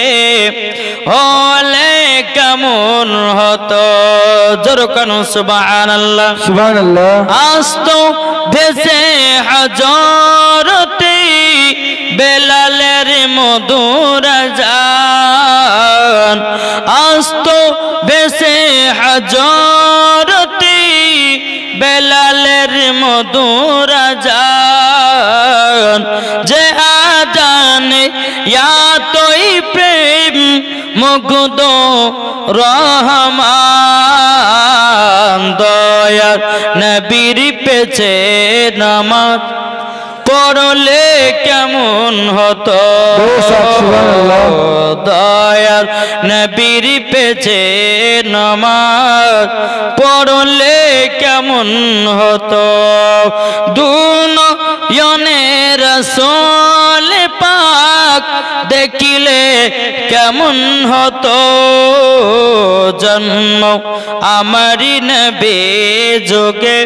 S1: হলে কেমন হতো, জোরে কানো সুবহানাল্লাহ
S2: সুবহানাল্লাহ।
S1: আস্তো ভেসে হযরতে বেলালের মধুর আযান, আস্তো ভেসে হযরতে বেলালের মধুর আযান, যে আযানে ইয়াতই প্রেম মুগ্ধ রহমান, দয়ার নবীর পেছে নামাজ পড়লে কেমন হতো, দয়ার নবীর পেছে নামাজ পড়লে কেমন হতো, দুনয়নে রাসূল পাক দেখিলে কেমন হতো, জন্ম আমারি নবী যোগে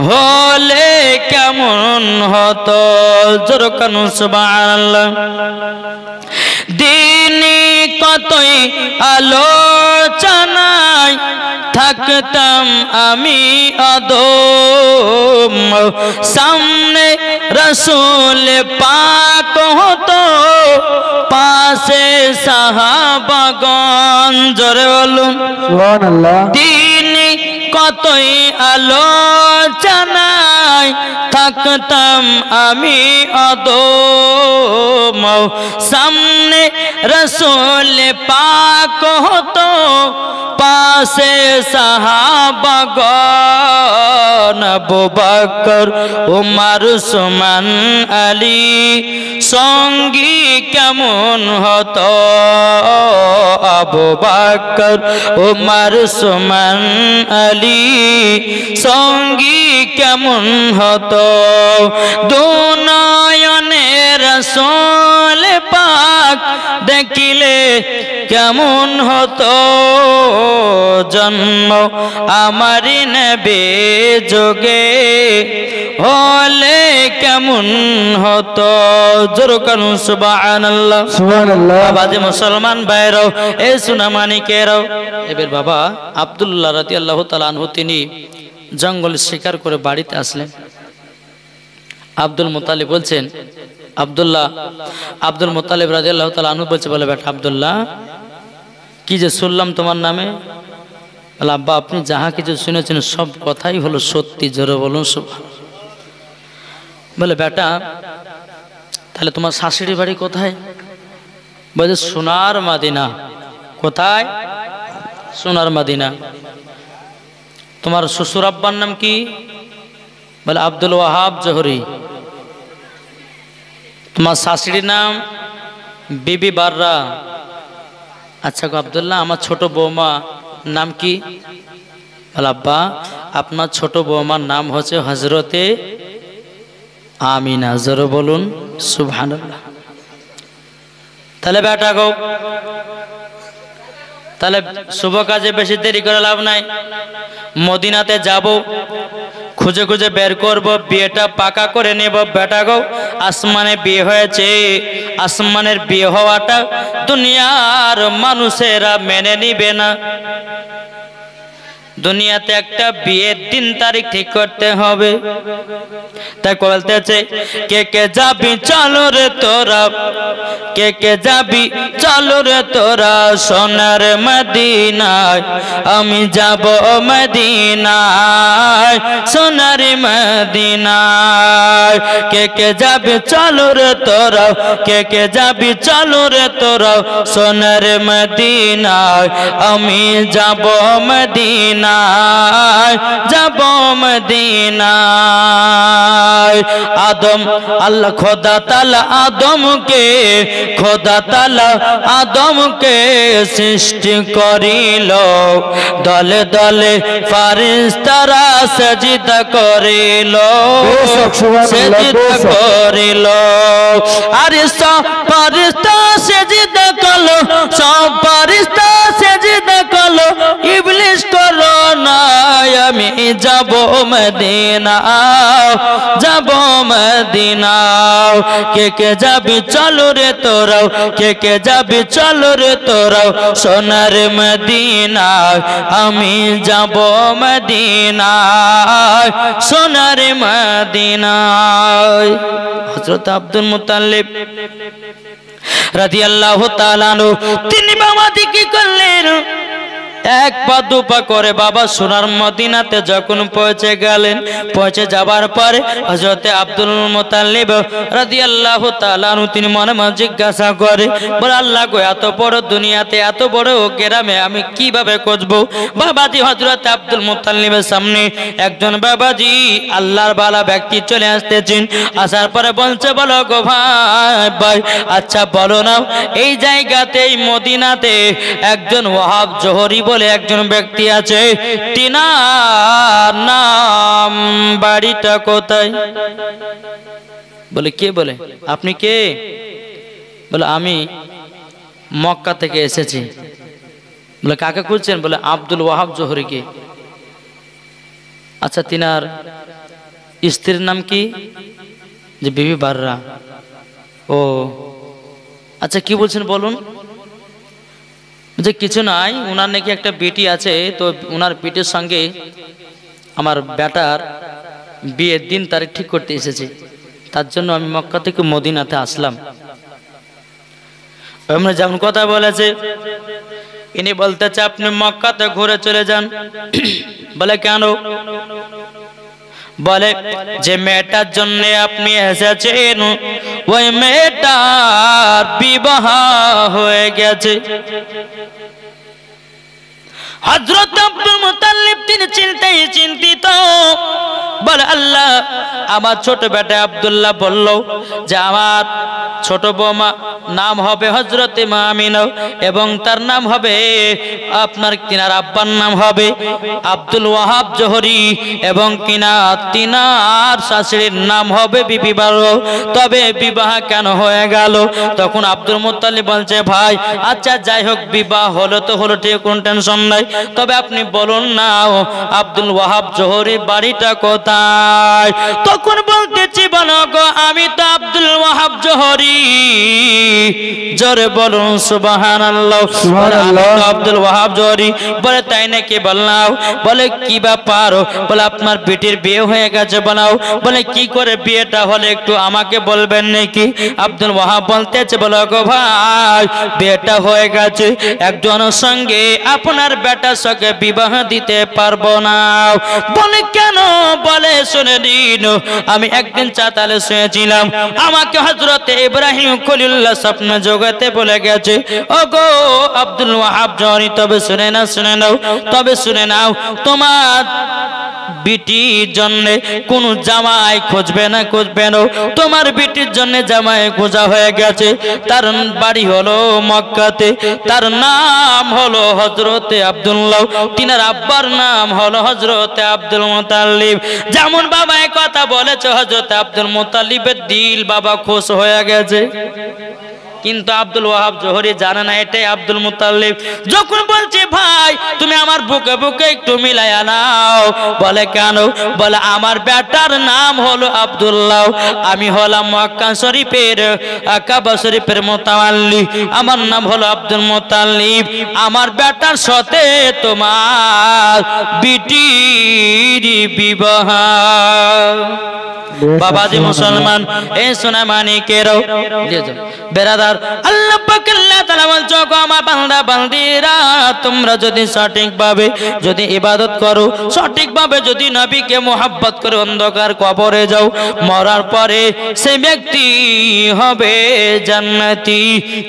S1: হলে কেমন হতো, জোরে কানো সুবহানাল্লাহ। দিনে কতই আলোচনায় থাকতাম আমি আদম, সামনে রাসূল পাক হতো, পাশে সাহাবাগণ, জোরে বলুন
S2: সুবহানাল্লাহ।
S1: দিনে কতই আলোচনায় থাকতাম আমি আদম, সামনে রাসূল পাক হতো, পাশে সাহাবাগণ, আবু বকর উমর উসমান আলী সঙ্গী কেমন হতো, আবু বকর উমর উসমান আলী সঙ্গী কেমন হতো, দুনয়নে রাসূল পাক দেখিলে কেমন হতো, জন্ম আমারি নবী যোগে হলে কেমন হতো, জোরে কানো সুবহানাল্লাহ সুবহানাল্লাহ। বাবাজি মুসলমান ভাইরাও, এই সোনা মানিকেরাও, এবার বাবা আব্দুল্লাহ রাদিয়াল্লাহু তাআলা আনহু তিনি জঙ্গল শিকার করে বাড়িতে আসলেন। আব্দুল মুতালিব বলছেন আব্দুল্লাহ আব্দুল মুত্তালিব রাদিয়াল্লাহু তাআলা আনহু বলছে, বলে বেটা আব্দুল্লাহ কি যে শুনলাম তোমার নামে। বলে আব্বা আপনি যাহা কিছু শুনেছেন সব কথাই হলো সত্যি, জোরে বলুন সুবহানাল্লাহ। বলে বেটা তাহলে তোমার শাশুড়ি বাড়ি কোথায়? বলে সোনার মদিনা। কোথায়? সোনার মদিনা। তোমার শ্বশুর আব্বার নাম কি? বলে আব্দুল ওয়াহাব জোহরি। তোমার শাশুড়ির নাম বিবি বাররা। আচ্ছা গো আব্দুল্লাহ আমার ছোট বৌমা নাম কি? বলে আব্বা আপনার ছোট বৌমার নাম হচ্ছে হজরতে আমিনা। জোরে বলুন সুবহানাল্লাহ। তাহলে বেটা গো তাহলে শুভ কাজে বেশি দেরি করে লাভ নাই, মদিনাতে যাব, খুঁজে খুঁজে বের করব, বিয়েটা পাকা করে নেব। বেটা গো আসমানে বিয়ে হয়েছে, আসমানের বিয়ে হওয়াটা দুনিয়ার মানুষেরা মেনে নিবে না। দুনিয়াতে একটা বিয়ের দিন তারিখ ঠিক করতে হবে। তাই বলতেছে কে কে যাবি চলো রে তোরা, কে কে যাবি চলো রে তোরা সোনার মদিনায়, আমি যাব মদিনায় সোনার মদিনায়। কে কে যাবি চলো রে তোরা, কে কে যাবি চলো রে তোরা সোনার মদিনায়, আমি যাব মদিনায় যাব মদিনায়। আদম আল্লাহ খোদা তাআলা আদমকে, খোদা তাআলা আদমকে সৃষ্টি করিল, দলে দলে ফারিস্তারা সিজদা করিল, সিজদা করিল। আরে সব ফারিস্তা সিজদা করলো, সব ফারিস্তা সিজদা করলো, ইবলিস করলো না। আমি যাব মদিনা, যাব মদিনা। কে কে যাবি চলো রে তোরাও, কে কে যাবি চলো রে তোরাও সোনার মদিনা, আমি যাব মদিনা সোনার মদিনা। হযরত আব্দুল মুত্তালিব রাদিয়াল্লাহু তাআলা আনহু তিনি বাবাকে কি করলেন, এক পা দুপা করে বাবা সোনার মদিনাতে যখন পৌঁছে গেলেন, পৌঁছে যাবার পরে হযরতে আব্দুল মুত্তালিব রাদিয়াল্লাহু তাআলা আনহু তিনি মনে মনে জিজ্ঞাসা করে, বলে আল্লাহ গো এত বড় দুনিয়াতে এত বড় গ্রামে আমি কিভাবে খুঁজবো? বাবাজি হযরতে আব্দুল মুত্তালিবের সামনে একজন বাবাজি আল্লাহর বালা ব্যক্তি চলে আসতেছেন। আসার পরে বলছে, বলো গো ভাই ভাই আচ্ছা বলো না এই জায়গাতে এই মদিনাতে একজন ওয়াহাব জোহরি বলে একজন ব্যক্তি আছে, তিনার নাম বাড়িটা কোথায়? বলে কে? বলে আপনি কে? বলে আমি মক্কা থেকে এসেছি। বলে কাকে খুঁজছেন? বলে আব্দুল ওয়াহাব জোহরিকে। আচ্ছা তিনার স্ত্রীর নাম কি? যে বিবি বাররা। ও আচ্ছা কি বলছেন বলুন। যে কিছু নাই, উনার নাকি একটা বেটি আছে, তো উনার বেটির সঙ্গে আমার বেটার বিয়ের দিন তারিখ ঠিক করতে এসেছি, তার জন্য আমি মক্কা থেকে মদিনাতে আসলাম। আমরা যেমন কথা বলেছে ইনি বলতেছে আপনি মক্কাতে ঘুরে চলে যান। বলে কেন? বলে যে মেয়েটার জন্য আপনি এসেছেন ওই মেয়েটার বিবাহ হয়ে গেছে। হযরত আব্দুল মুত্তালিব তিনি চিন্তিত। বলে আল্লাহ আমার ছোট বেটা আব্দুল্লাহ বলল যে আমার ছোট বৌমা নাম হবে হযরতে আমিনা এবং তার নাম হবে আপনার তিনার আব্বার নাম হবে আব্দুল ওয়াহাব জোহরি এবং তিনার শাশুড়ির নাম হবে বিবি বাররা। তবে বিবাহ কেন হয়ে গেল? তখন আব্দুল মুত্তালিব বলছে ভাই আচ্ছা যাই হোক বিবাহ হলো তো হলো, ঠিক কোন টেনশন নাই, তবে আপনি বলুন না আব্দুল ওয়াহাব জোহরি বাড়িটা কোথায়? তখন বলতেছি বলো গো আমি তো আব্দুল ওয়াহাব জোহরি জোরে বলুন সুবহানাল্লাহ।
S2: সুবহানাল্লাহ।
S1: আব্দুল ওয়াহাব জোহরি বলে তাই নাকি? বললাম। বলে কি ব্যাপার? বলে আপনার বেটির বিয়ে হয়ে গেছে। বলাও। বলে কি করে বিয়েটা হলে একটু আমাকে বলবেন নাকি? আব্দুল ওয়াহাব বলতেছে, বলো গো ভাই বিয়েটা হয়ে গেছে, একজনের সঙ্গে আপনার বেটার সঙ্গে বিবাহ দিতে পারবো না। বলে কেন? বলে শুনে দিন, আমি একদিন চাতালে শুয়েছিলাম, আমাকে হযরতে ইব্রাহিম খলিলুল্লাহ স্বপ্নে জগতে বলে গেছে, ও গো আব্দুল ওয়াহাব জহরি, তবে শুনে নাও, তবে শুনে নাও, তোমার বিটির জন্য কোন জামাই খুঁজবে না, তোমার বিটির জন্য জামাই খোঁজা হয়ে গেছে। তার বাড়ি হলো মক্কাতে, তার নাম হলো হযরতে আব্দুল্লাহ, তিনার আব্বার নাম হলো হযরতে আব্দুল মুতাল্লিব। যেমন বাবা এই কথা বলেছে, হযরতে আব্দুল মুতাল্লিবের দিল বাবা খুশ হয়ে গেছে। কিন্তু আব্দুল ওয়াহাব জোহরি জানে না এটাই আব্দুল মুতাল্লিব। যখন বলছে ভাই তুমি আমার বুকে বুকে একটু মিলাইয়া নাও। বলে কেন? বলে আমার বেটার নাম হলো আব্দুল্লাহ, আমি হলাম মক্কা শরীফের কাবা শরীফের মুতাওয়াল্লি, আমার নাম হলো আব্দুল মুতাল্লিব, আমার বেটার সাথে তোমার বিটির বিবাহ। বাবাজি মুসলমান, এই সোনা মানিকেরও বেরাদার, আল্লাহ পাক আল্লাহ তাআলা বলছে, আমার বান্দা বান্দিরা তোমরা যদি সঠিকভাবে যদি ইবাদত করো, সঠিকভাবে যদি নবীকে মুহাব্বত করে অন্ধকার কবরে যাও, মরার পরে সেই ব্যক্তি হবে জান্নাতি।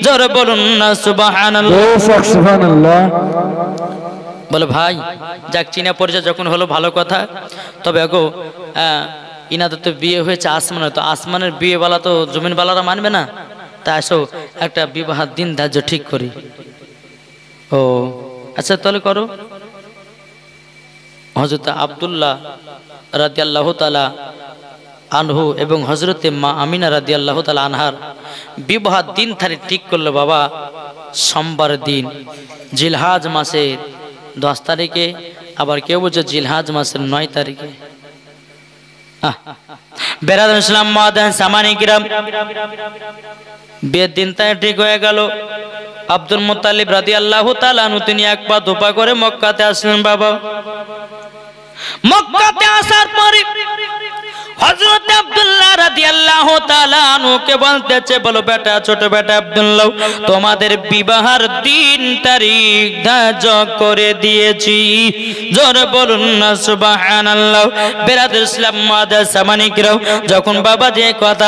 S1: জোরে বলুন না সুবহানাল্লাহ।
S2: সুবহানাল্লাহ।
S1: বলে ভাই যাক চিনা পরিচয় যখন হলো ভালো কথা, তবে গো ইনাদের তো বিয়ে হয়েছে আসমানে, তো আসমানের বিয়েওয়ালা তো জমিনওয়ালারা মানবে না, তা আসো একটা বিবাহ দিন ধার্য ঠিক করি। ও আচ্ছা তাহলে করো। হযরত আব্দুল্লাহ রাদিয়াল্লাহু তাআলা আনহু এবং হযরতে মা আমিনা রাদিয়াল্লাহু তাআলা আনহার বিবাহ দিন তারিখ ঠিক করলো বাবা সোমবার দিন, জিলহাজ মাসের 10 তারিখে, আবার কেউ বলছে জিলহাজ মাসের 9 তারিখে। বেরাদার ইসলাম মাদান সামানি কিরাম, বিয়ের দিন তাই ঠিক হয়ে গেল। আব্দুল মুত্তালিব রাদিয়াল্লাহু তাআলা আনহু তিনি এক পা দুপা করে মক্কাতে আসলেন। বাবা মক্কাতে আসার পরে হযরত আব্দুল্লাহ রাদিয়াল্লাহু তাআলা আনহুকে বলতেছে, বলো বেটা, ছোট বেটা আব্দুল্লাহ, তোমাদের বিবাহের দিন তারিখ ধার্য করে দিয়েছি। জোরে বলুন না সুবহানাল্লাহ। বেরাদার ইসলাম মাদার সামানিকরাও যখন বাবা যে কথা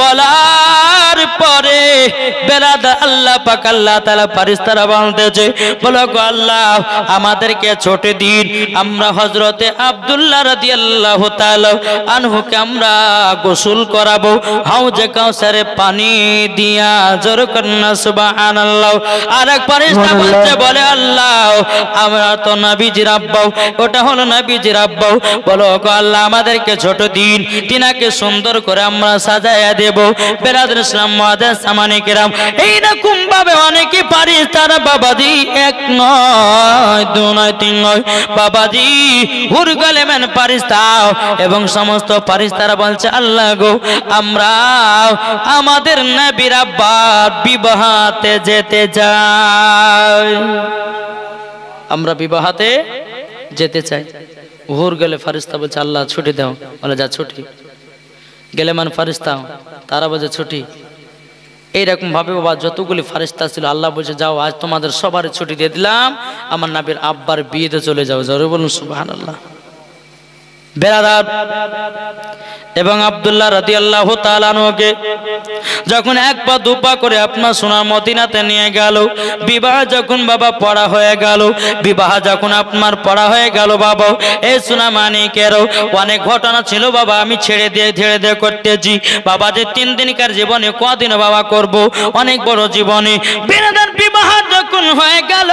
S1: বলার পরে বেরাদার আল্লাহ পাক আল্লাহ তাআলা ফেরেশতারা বলতেছে, বলো গো আল্লাহ আমাদেরকে ছোট দিন, আমরা হযরতে আব্দুল্লাহ রাদিয়াল্লাহু তাআলা আনহুকে আমরা গোসল করাবো হাউজে কাউসারে পানি দিয়া। জোরে করুন সুবহানাল্লাহ। আরেক ফেরেশতা বলছে, বলে আল্লাহ আমরা তো নবীজির আব্বা, ওটা হলো নবীজির আব্বা, বলো গো আল্লাহ আমাদেরকে ছোট দিন, তিনাকে সুন্দর করে আমরা সাজায়া দেব। বেরাদার ইসলাম মুআদ্দাস সামানে কিরাম, এই রকম ভাবে অনেকে ফেরেশতারা বাবাজি 1 নয় 2 নয় 3 নয় বাবাজি হুরগালেমান ফেরেশতা এবং সমস্ত ফেরেশতারা বলছে, আল্লাহ গো আমরা আমাদের নবীর আব্বার বিবাহতে যেতে চাই, আমরা বিবাহতে যেতে চাই। হুর গেলে ফেরেশতা বলছে, আল্লাহ ছুটি দাও। বলে যা ছুটি। গেলে মান ফেরেশতা, তারা বলছে ছুটি। এইরকম ভাবে বাবা যতগুলি ফেরেশতা ছিল আল্লাহ বলছে, যাও আজ তোমাদের সবার ছুটি দিয়ে দিলাম, আমার নবীর আব্বার বিয়েতে চলে যাও। জোরে বলুন সুবহানাল্লাহ। বেরাদার এবং আব্দুল্লাহ রাদিয়াল্লাহু তাআলা আনহুকে যখন এক পা দুপা করে আপনার সোনার মদিনাতে নিয়ে গেল, বিবাহ যখন বাবা পড়া হয়ে গেল, বিবাহ যখন আপনার পড়া হয়ে গেল বাবা, এই সোনা মানিকেরও অনেক ঘটনা ছিল বাবা, আমি ছেড়ে দিয়ে করতেছি বাবা, যে 3 দিনকার জীবনে কদিন বাবা করব, অনেক বড় জীবনে। বেরাদার বিবাহ যখন যখন হয়ে গেল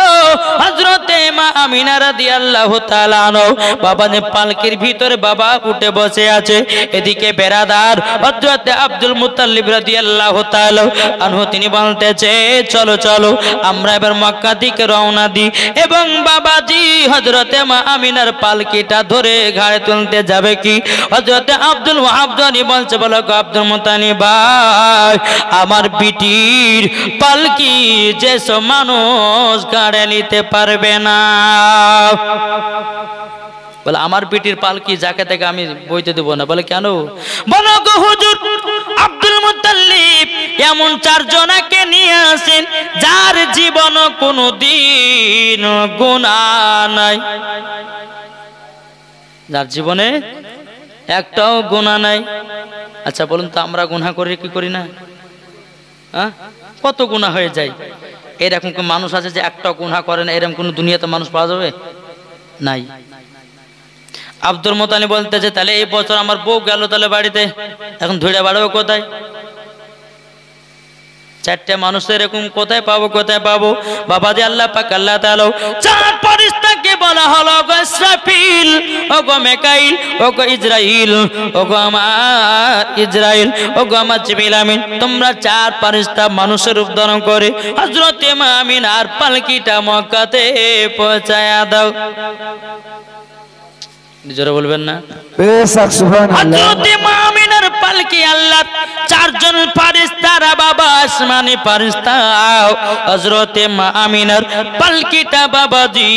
S1: হযরতে মা আমিনা রাদিয়াল্লাহু তাআলা আনহু বাবা যে পালকির ভিতরে বাবা উঠে বসে আছে, এদিকে বেরাদার হযরতে আব্দুল মুত্তালিব রাদিয়াল্লাহু তাআলা আনহু তিনি বলতেছে চলো চলো আমরা এবার মক্কা দিকে রওনা দিই। এবং বাবাজি হযরতে মা আমিনার পালকিটা ধরে ঘাড়ে তুলতে যাবে কি হযরতে আব্দুল ওয়াহাব জনি বলছে বলো গো আব্দুল মুত্তালিব ভাই আমার বিটির পালকি যেসব মানুষ ঘাড়ে নিতে পারবে না। বলে আমার বিটির পালকি যাকে তাকে আমি বইতে দেব না। বলে কেন? বলো গো হুজুর আব্দুল মুত্তালিব এমন চারজনকে নিয়ে আসেন যার জীবন কোনোদিন গুনাহ নাই, যার জীবনে একটাও গুনাহ নাই। আচ্ছা বলুন তো আমরা গুনাহ করি কি করি না? হ্যাঁ, কত গুনাহ হয়ে যায়। এরকম কোন মানুষ আছে যে একটাও গুনাহ করে না? এরকম কোন দুনিয়াতে মানুষ পাওয়া যাবে? নাই। আব্দুল মুত্তালিব বলতেছে তাহলে এই বছর আমার বউ গেল তাহলে বাড়িতে, এখন ধুইড়া বাড়াবো কোথায়? চারটে মানুষ এরকম কোথায় পাবো কোথায় পাবো? বাবাজি আল্লাহ পাক আল্লাহ তাআলা চার ফেরেশতাকে বলা হলো গো ইসরাফিল, ও গো মিকাইল, ও গো ইসরাইল, ও গো আমার ইসরাইল, ও গো আমার জিবরিল আমিন, তোমরা চার ফেরেশতা মানুষের রূপ ধারণ করে হযরতে মা আমিনার পালকিটা মক্কাতে পৌঁছায়া দাও। জোরে বলবেন না?
S2: বেশক সুবহানাল্লাহ।
S1: হযরতে মা আমিনার পালকি আল্লাহ চারজন ফেরেশতারা বাবা আসমানি ফেরেশতা হযরতে মা আমিনার পালকিটা বাবাজি